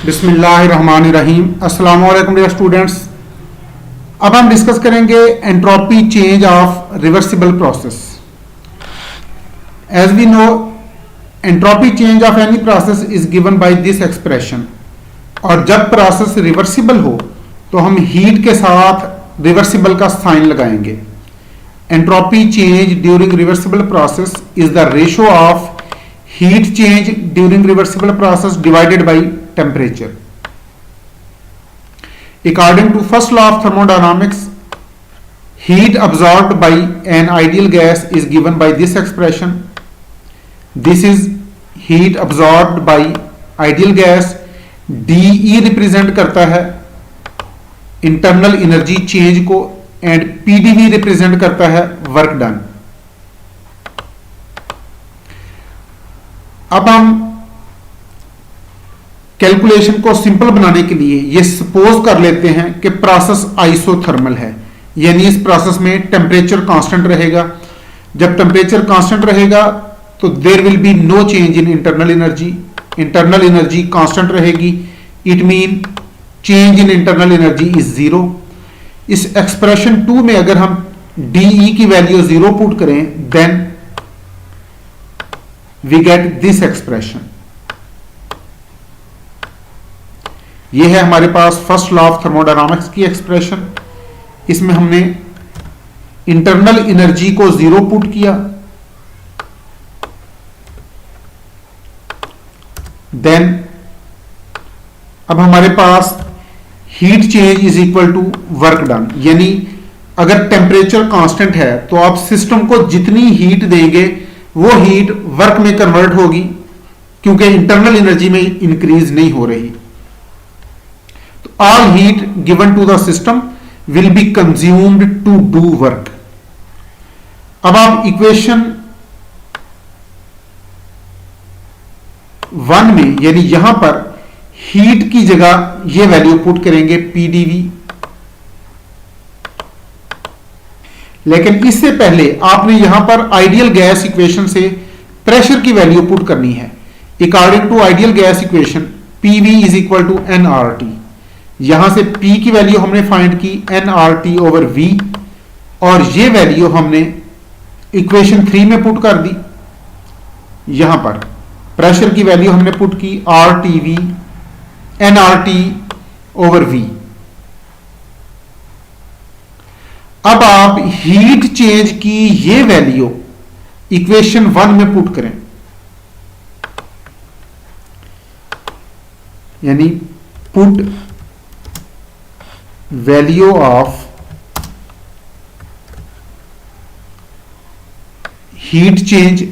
बिस्मिल्लाहिर्रहमानिर्रहीम। अस्सलाम वालेकुम डियर स्टूडेंट्स। अब हम डिस्कस करेंगे entropy change of reversible process. As we know, entropy change of any process is given by this expression. और जब प्रोसेस रिवर्सिबल हो तो हम हीट के साथ रिवर्सिबल का साइन लगाएंगे। Entropy change during reversible process is the ratio of heat change during reversible process divided by temperature. According to first law of thermodynamics, heat absorbed by an ideal gas is given by this expression. This is heat absorbed by ideal gas. DE represent करता है internal energy change को and PdV represent करता है work done. अब हम calculation को simple बनाने के लिए ये सपोज कर लेते हैं कि प्रोसेस आइसोथर्मल है, यानी इस प्रोसेस में टेम्परेचर कांस्टेंट रहेगा। जब टेम्परेचर कांस्टेंट रहेगा तो there will be no change in internal energy. Internal energy constant रहेगी, it mean change in internal energy is zero. इस एक्सप्रेशन 2 में अगर हम डीई की वैल्यू जीरो पुट करें then we get this expression. ये है हमारे पास फर्स्ट लॉ ऑफ थर्मोडायनामिक्स की एक्सप्रेशन। इसमें हमने इंटरनल एनर्जी को जीरो पुट किया, देन अब हमारे पास heat change is equal to work done. यानी अगर टेम्परेचर कांस्टेंट है तो आप सिस्टम को जितनी हीट देंगे वो हीट वर्क में कन्वर्ट होगी, क्योंकि इंटरनल एनर्जी में इंक्रीज नहीं हो रही। तो all heat given to the system will be consumed to do work. अब आप इक्वेशन 1 में यानी यहां पर हीट की जगह ये वैल्यू पुट करेंगे पीडीवी। लेकिन इससे पहले आपने यहां पर आइडियल गैस इक्वेशन से प्रेशर की वैल्यू पुट करनी है। According to ideal gas equation PV is equal to NRT. यहां से पी की वैल्यू हमने फाइंड की एनआरटी ओवर वी, और ये वैल्यू हमने इक्वेशन 3 में पुट कर दी। यहां पर प्रेशर की वैल्यू हमने पुट की आरटीवी एनआरटी ओवर वी। अब आप हीट चेंज की ये वैल्यू इक्वेशन 1 में पुट करें, यानी put value of heat change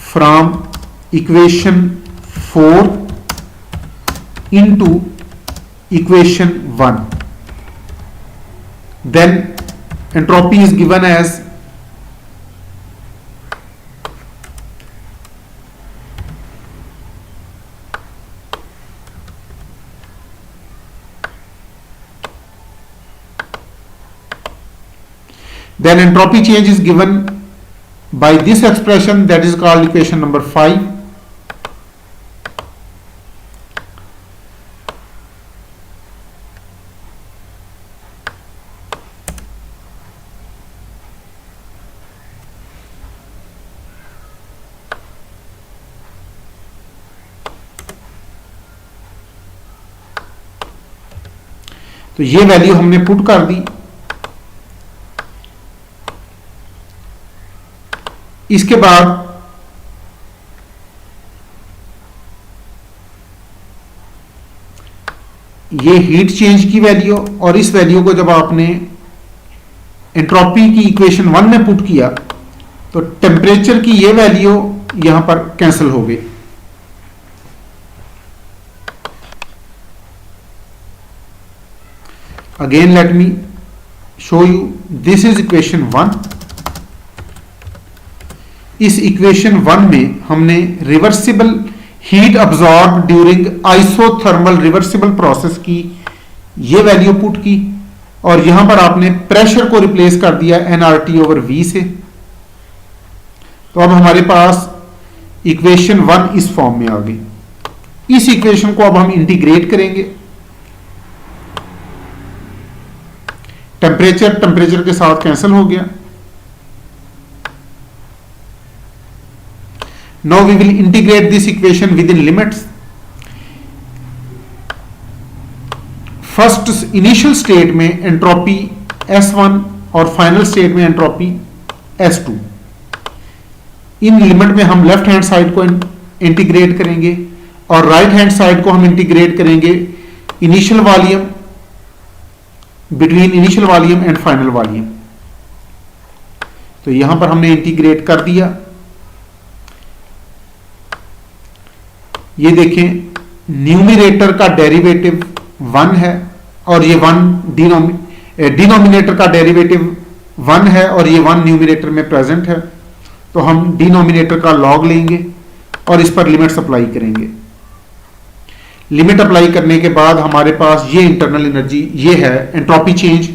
from equation 4 into equation 1। Then entropy is given as entropy change is given by this expression, that is called equation number 5. तो ये value हमने put कर दी। इसके बाद ये हीट चेंज की वैल्यू और इस वैल्यू को जब आपने एंट्रोपी की इक्वेशन 1 में पुट किया तो टेम्परेचर की ये वैल्यू यहां पर कैंसिल हो गई। Again let me show you, this is equation 1. इस इक्वेशन 1 में हमने reversible heat absorb during isothermal reversible process की ये वैल्यू पुट की, और यहां पर आपने प्रेशर को रिप्लेस कर दिया एनआरटी ओवर वी से। तो अब हमारे पास इक्वेशन 1 इस फॉर्म में आ गई। इस इक्वेशन को अब हम इंटीग्रेट करेंगे। टेम्परेचर टेम्परेचर के साथ कैंसिल हो गया। Now we will integrate this equation within limits. First initial state में एंट्रोपी S1 और फाइनल स्टेट में एंट्रोपी S2। इन लिमिट में हम लेफ्ट हैंड साइड को इंटीग्रेट करेंगे और राइट हैंड साइड को हम इंटीग्रेट करेंगे initial volume, between initial volume and final volume. तो यहां पर हमने इंटीग्रेट कर दिया। ये देखें, न्यूमरेटर का डेरिवेटिव 1 है और ये 1 डिनोमिनेटर का डेरिवेटिव 1 है और ये 1 न्यूमरेटर में प्रेजेंट है। तो हम डिनोमिनेटर का लॉग लेंगे और इस पर लिमिट्स अप्लाई करेंगे। लिमिट अप्लाई करने के बाद हमारे पास ये इंटरनल एनर्जी, ये है एंट्रोपी चेंज।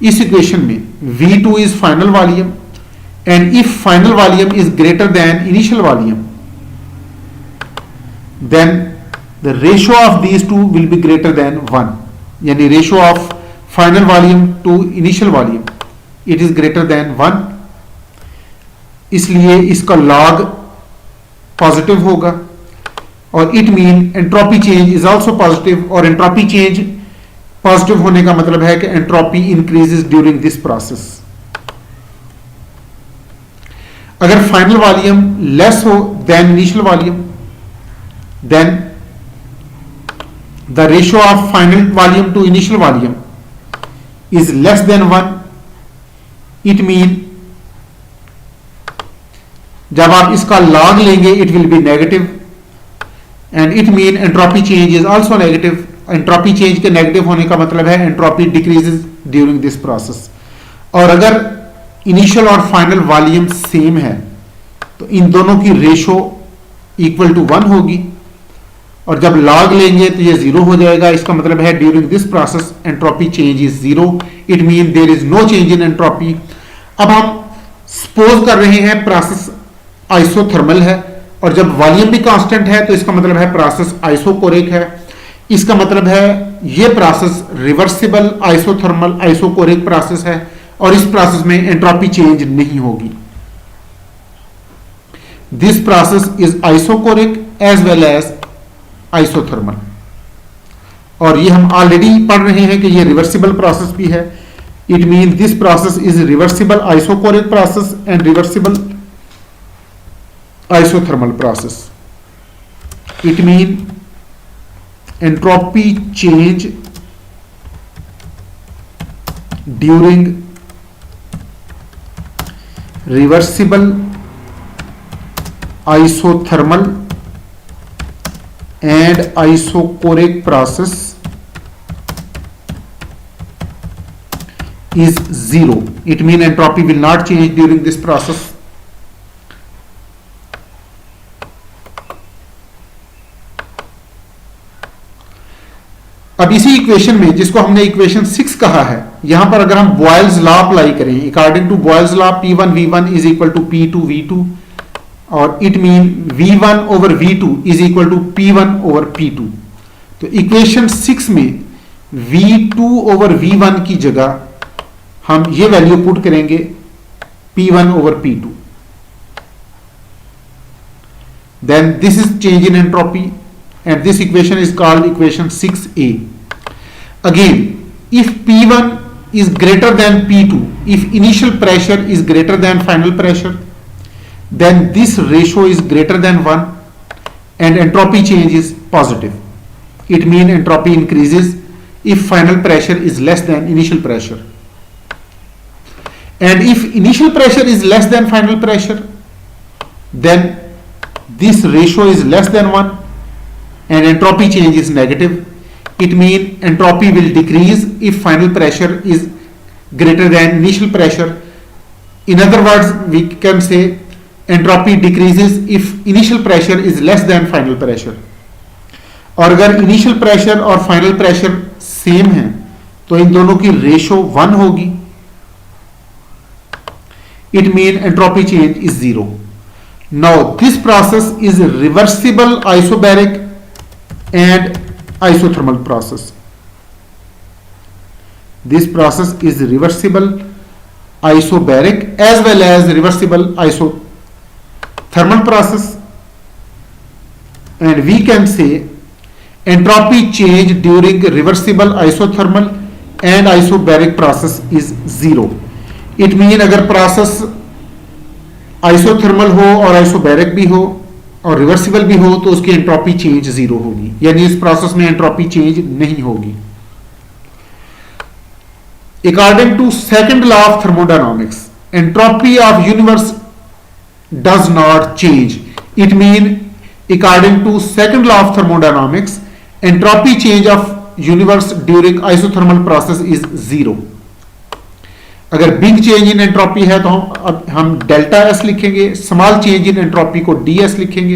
इस इक्वेशन में V2 is final volume and if final volume is greater than initial volume then the ratio of these two will be greater than 1, यानी ratio of final volume to initial volume it is greater than 1, इसलिए इसका log positive होगा और it mean entropy change is also positive. और entropy change positive होने का मतलब है कि entropy increases during this process. अगर फाइनल वॉल्यूम लेस हो then initial volume then the ratio of final volume to initial volume is less than 1। It mean जब आप इसका लॉग लेंगे it will be negative and it mean entropy change is also negative. Entropy change के negative होने का मतलब है entropy decreases during this process. और अगर इनिशियल और फाइनल वॉल्यूम सेम है तो इन दोनों की रेशो इक्वल टू 1 होगी और जब लॉग लेंगे तो ये 0 हो जाएगा। इसका मतलब है during this process entropy change is 0। It mean there is no change in entropy. अब हम सपोज कर रहे हैं प्रोसेस आइसोथर्मल है और जब वॉल्यूम भी कांस्टेंट है तो इसका मतलब है प्रोसेस आइसोकोरिक है। इसका मतलब है ये process reversible isothermal isochoric process है और इस प्रोसेस में एंट्रोपी चेंज नहीं होगी। This process is isochoric as well as isothermal. और ये हम ऑलरेडी पढ़ रहे हैं कि ये रिवर्सिबल प्रोसेस भी है। It mean this process is reversible isochoric process and reversible isothermal process. It mean entropy change during reversible isothermal and isochoric process is 0. It mean entropy will not change during this process. अब इसी equation में जिसको हमने equation 6 कहा है, यहां पर अगर हम बॉयल्स लॉ अप्लाई करें according to Boyle's law P1 V1 is equal to P2 V2 और it mean V1 over V2 is equal to P1 over P2। तो इक्वेशन 6 में V2 ओवर V1 की जगह हम ये वैल्यू पुट करेंगे P1 over P2। Then this is change in entropy and this equation is called equation 6a. Again, if P1 is greater than P2, if initial pressure is greater than final pressure, then this ratio is greater than 1 and entropy change is positive. It means entropy increases if final pressure is less than initial pressure. And if initial pressure is less than final pressure, then this ratio is less than 1 and entropy change is negative. It means entropy will decrease if final pressure is greater than initial pressure. In other words, we can say entropy decreases if initial pressure is less than final pressure. और अगर initial pressure और final pressure same है तो इन दोनों की ratio 1 होगी। It means entropy change is 0. Now this process is reversible isobaric and isothermal process. This process is reversible isobaric as well as reversible isothermal process, and we can say entropy change during reversible isothermal and isobaric process is zero. It means अगर process isothermal हो और isobaric भी हो और reversible भी हो तो उसकी एंट्रोपी चेंज जीरो होगी, यानी इस प्रोसेस में एंट्रोपी चेंज नहीं होगी. According to second law of thermodynamics, entropy of universe does not change. It mean according to second law of thermodynamics, entropy change of universe during isothermal process is zero. अगर big change in entropy है तो हम delta S लिखेंगे, small change in entropy को D S लिखेंगे.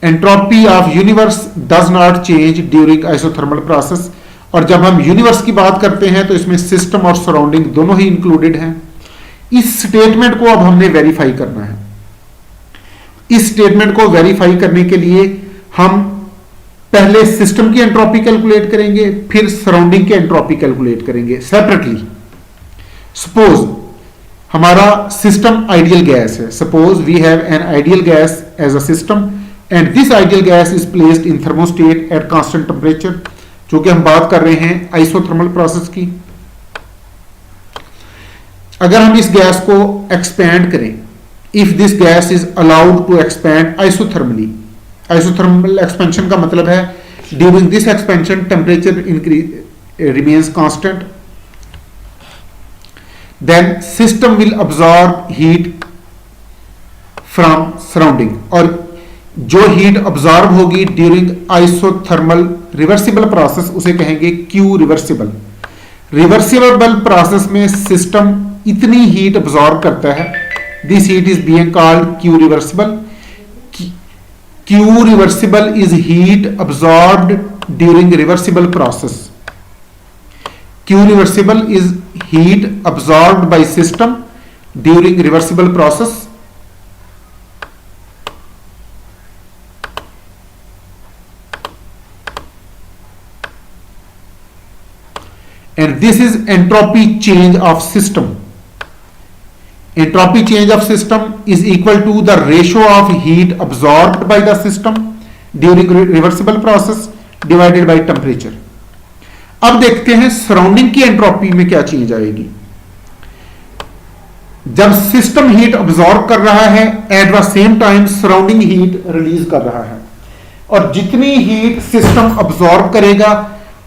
Entropy of universe does not change during isothermal process. और जब हम यूनिवर्स की बात करते हैं तो इसमें सिस्टम और सराउंडिंग दोनों ही इंक्लूडेड हैं. इस स्टेटमेंट को अब हमने वेरीफाई करना है. इस स्टेटमेंट को वेरीफाई करने के लिए हम पहले सिस्टम की एंट्रोपी कैलकुलेट करेंगे, फिर सराउंडिंग की एंट्रोपी कैलकुलेट करेंगे सेपरेटली. सपोज हमारा सिस्टम आइडियल गैस है. Suppose we have an ideal gas as a system and this ideal gas is placed in thermostat at constant temperature, जो कि हम बात कर रहे हैं आइसोथर्मल प्रोसेस की. अगर हम इस गैस को एक्सपैंड करें, if this gas is allowed to expand isothermally, isothermal expansion का मतलब है during this expansion temperature increase remains constant, then system will absorb heat from surrounding. और जो हीट absorb होगी during isothermal reversible process उसे कहेंगे Q reversible. Reversible process में system इतनी हीट absorb करता है, this heat is being called Q reversible. Q reversible is heat absorbed during reversible process. Q reversible is heat absorbed by system during reversible process. And this is entropy change of system. Entropy change of system is equal to the ratio of heat absorbed by the system during reversible process divided by temperature. अब देखते हैं surrounding की entropy में क्या change आएगी. जब system heat absorb कर रहा है, at the same time surrounding heat release कर रहा है, और जितनी हीट सिस्टम अब्सॉर्ब करेगा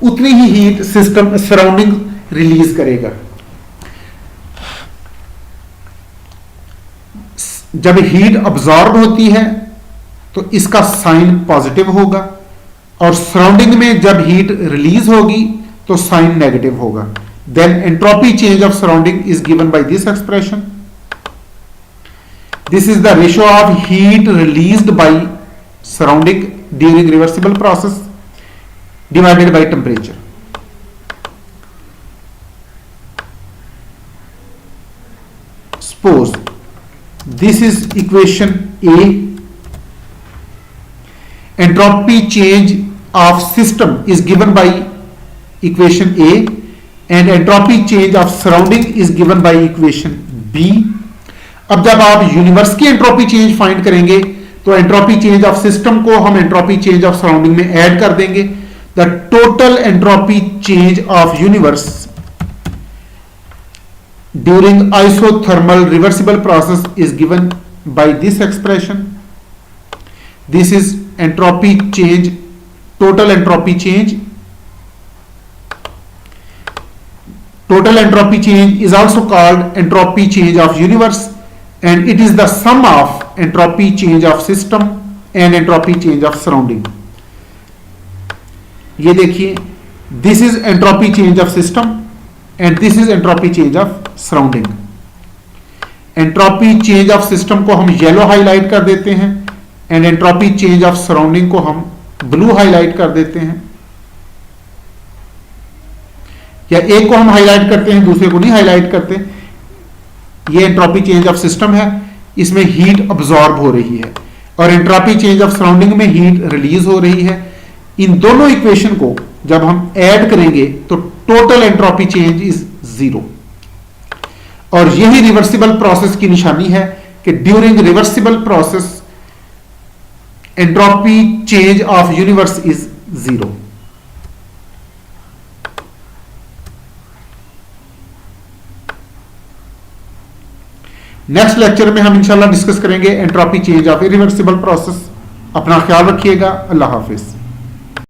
उतनी ही हीट सिस्टम सराउंडिंग रिलीज करेगा. जब हीट अब्सॉर्ब होती है तो इसका साइन पॉजिटिव होगा, और सराउंडिंग में जब हीट रिलीज होगी तो साइन नेगेटिव होगा. Then entropy change of surrounding is given by this expression. This is the ratio of heat released by surrounding during reversible process divided by temperature. Suppose this is equation A. Entropy change of system is given by equation A and entropy change of surrounding is given by equation B. अब जब आप universe की entropy change find करेंगे तो entropy change of system को हम entropy change of surrounding में add कर देंगे. The total entropy change of universe during isothermal reversible process is given by this expression. This is entropy change, total entropy change. Total entropy change is also called entropy change of universe, and it is the sum of entropy change of system and entropy change of surrounding. ये देखिए, this is entropy change of system and this is entropy change of surrounding. entropy change of system को हम yellow highlight कर देते हैं and entropy change of surrounding को हम blue highlight कर देते हैं, या एक को हम हाईलाइट करते हैं दूसरे को नहीं हाईलाइट करते. ये एंट्रोपी चेंज ऑफ सिस्टम है, इसमें हीट अब्जॉर्ब हो रही है और एंट्रोपी चेंज ऑफ सराउंडिंग में हीट रिलीज हो रही है। इन दोनों इक्वेशन को जब हम ऐड करेंगे तो टोटल एंट्रोपी चेंज इज 0। और यही रिवर्सिबल प्रोसेस की निशानी है कि during reversible process entropy change of universe is 0। Next lecture में हम इंशाल्लाह डिस्कस करेंगे entropy change of irreversible process. अपना ख्याल रखिएगा। अल्लाह हाफिज।